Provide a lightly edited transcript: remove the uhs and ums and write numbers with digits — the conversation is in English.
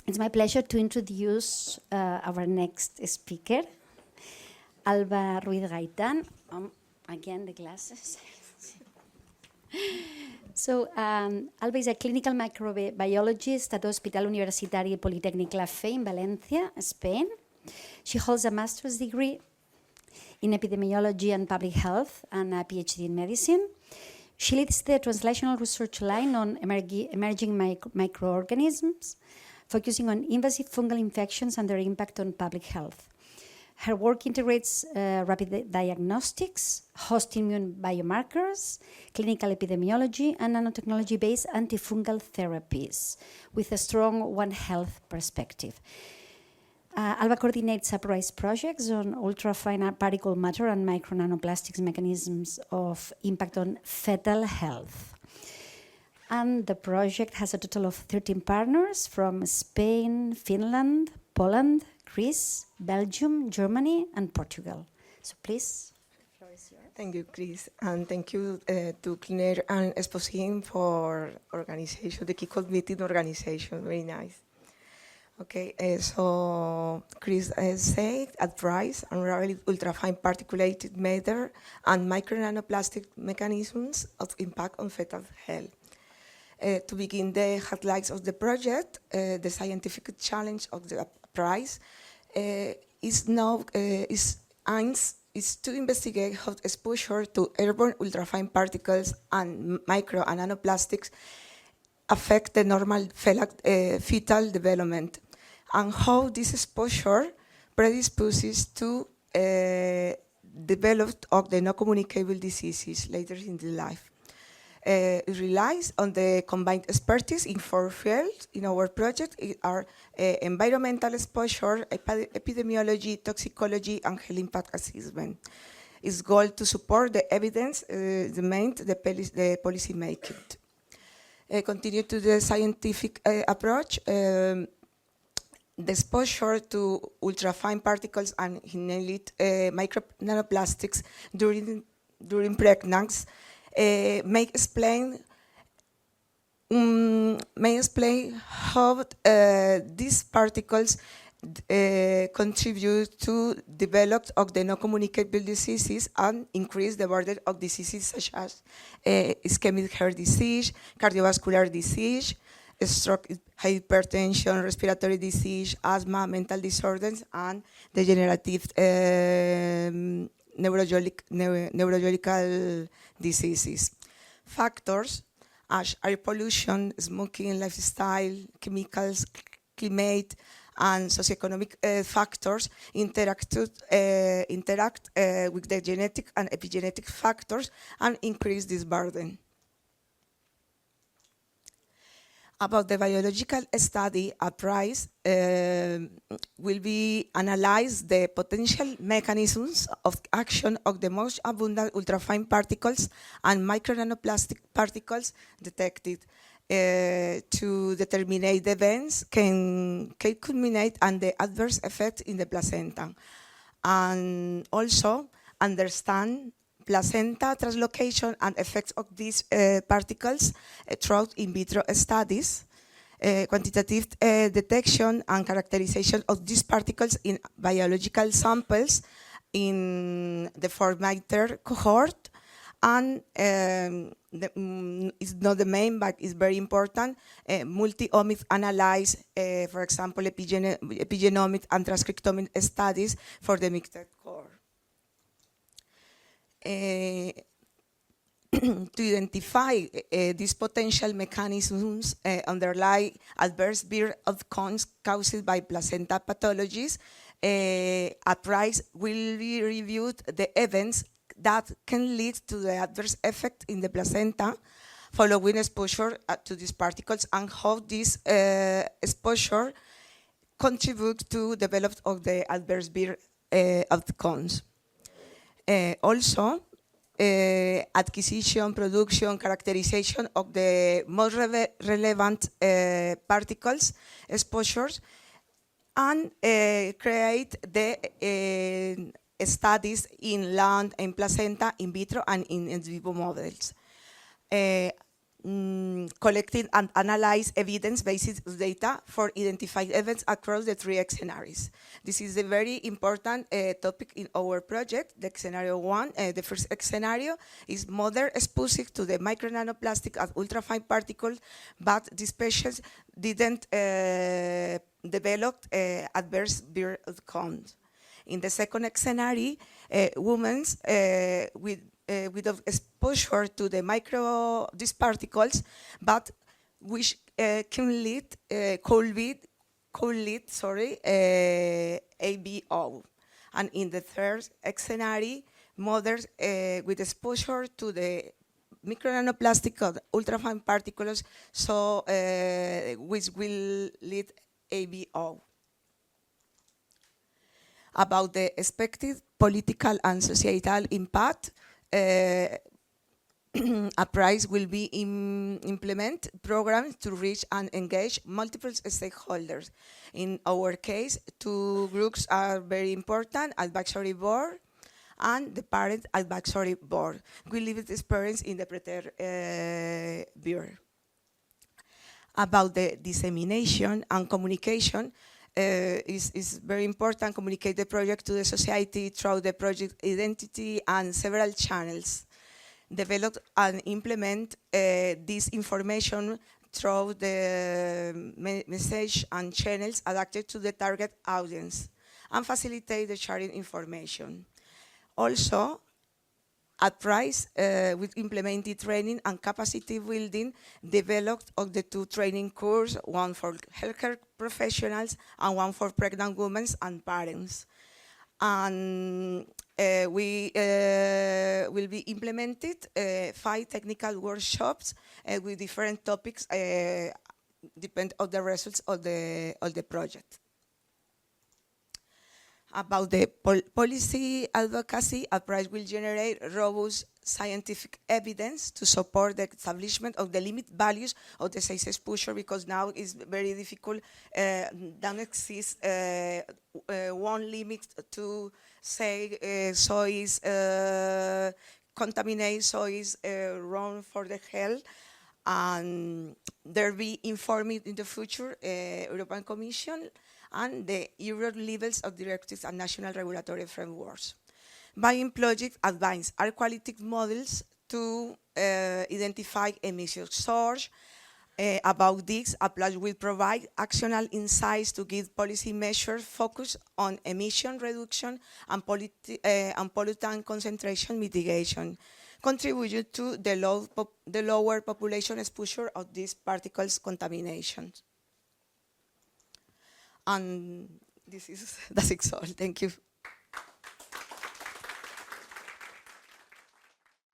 It's my pleasure to introduce our next speaker, Alba Ruiz Gaitan. Again, the glasses. So, Alba is a clinical microbiologist at Hospital Universitari Politécnic La Fe in Valencia, Spain. She holds a master's degree in epidemiology and public health and a PhD in medicine. She leads the translational research line on emerging microorganisms, focusing on invasive fungal infections and their impact on public health. Her work integrates rapid diagnostics, host immune biomarkers, clinical epidemiology, and nanotechnology-based antifungal therapies with a strong One Health perspective. Alba coordinates UPRISE projects on ultrafine particle matter and micronanoplastics mechanisms of impact on fetal health. And the project has a total of 13 partners from Spain, Finland, Poland, Greece, Belgium, Germany, and Portugal. So please, the floor is yours. Thank you, Chris, and thank you to Clean Air and Exposin for organization, the kickoff meeting organization. Very nice. Okay, so Chris said at UPRISE, unraveling ultrafine particulated matter and micronanoplastic mechanisms of impact on fetal health. To begin the highlights of the project, the scientific challenge of the UPRISE is to investigate how exposure to airborne ultrafine particles and micro and nanoplastics affect the normal fetal development, and how this exposure predisposes to development of the non-communicable diseases later in the life. It relies on the combined expertise in 4 fields. In our project are environmental exposure, epidemiology, toxicology, and health impact assessment. Its goal to support the evidence, the policy making. Continue to the scientific approach. The exposure to ultrafine particles and inhaled micronanoplastics during pregnancy may explain how these particles contribute to development of the non-communicable diseases and increase the burden of diseases such as ischemic heart disease, cardiovascular disease, stroke, hypertension, respiratory disease, asthma, mental disorders, and degenerative neurological diseases. Factors as air pollution, smoking, lifestyle, chemicals, climate, and socioeconomic factors interact with the genetic and epigenetic factors and increase this burden. About the biological study at UPRISE will be analyze the potential mechanisms of action of the most abundant ultrafine particles and micronanoplastic particles detected to determine the events can culminate and the adverse effect in the placenta, and also understand placenta translocation and effects of these particles throughout in vitro studies, quantitative detection and characterization of these particles in biological samples in the 4-meter cohort, and it's not the main, but it's very important, multi-omic analyze, for example, epigenomic and transcriptomic studies for the mixed core. To identify these potential mechanisms underlie adverse birth outcomes caused by placenta pathologies, UPRISE will be reviewed the events that can lead to the adverse effect in the placenta following exposure to these particles, and how this exposure contributes to development of the adverse birth outcomes. Also, acquisition, production, characterization of the most relevant particles, exposures, and create the studies in lung, in placenta, in vitro, and in vivo models. collecting and analyze evidence-based data for identified events across the 3 scenarios. This is a very important topic in our project. The scenario 1, the first scenario is mother exposed to the micronanoplastic and ultrafine particles, but the species didn't develop adverse birth outcomes. In the second scenario, women with exposure to the these particles, but which could lead ABO. And in the third scenario, mothers with exposure to the micronanoplastic or ultrafine particles, so which will lead ABO. About the expected political and societal impact, UPRISE will be implement programs to reach and engage multiple stakeholders. In our case, 2 groups are very important: advisory board and the parent advisory board. We live experience in the preterm bureau. About the dissemination and communication, is very important. Communicate the project to the society through the project identity and several channels. Develop and implement this information through the message and channels adapted to the target audience, and facilitate the sharing information. Also, UPRISE, with implemented training and capacity building, developed of the 2 training courses, one for healthcare professionals and one for pregnant women and parents. And we will be implemented 5 technical workshops with different topics, depend on the results of the project. About the policy advocacy, UPRISE will generate robust scientific evidence to support the establishment of the limit values of the size exposure, because now it's very difficult. Don't exist one limit to say soils contaminate, soils wrong for the health, and there be informed in the future European Commission and the Euro levels of directives and national regulatory frameworks. By employing advanced air quality models to identify emission source. About this, UPRISE will provide actionable insights to give policy measures focused on emission reduction and pollutant concentration mitigation, contributing to the lower population exposure of these particles contaminations. And that's all. Thank you.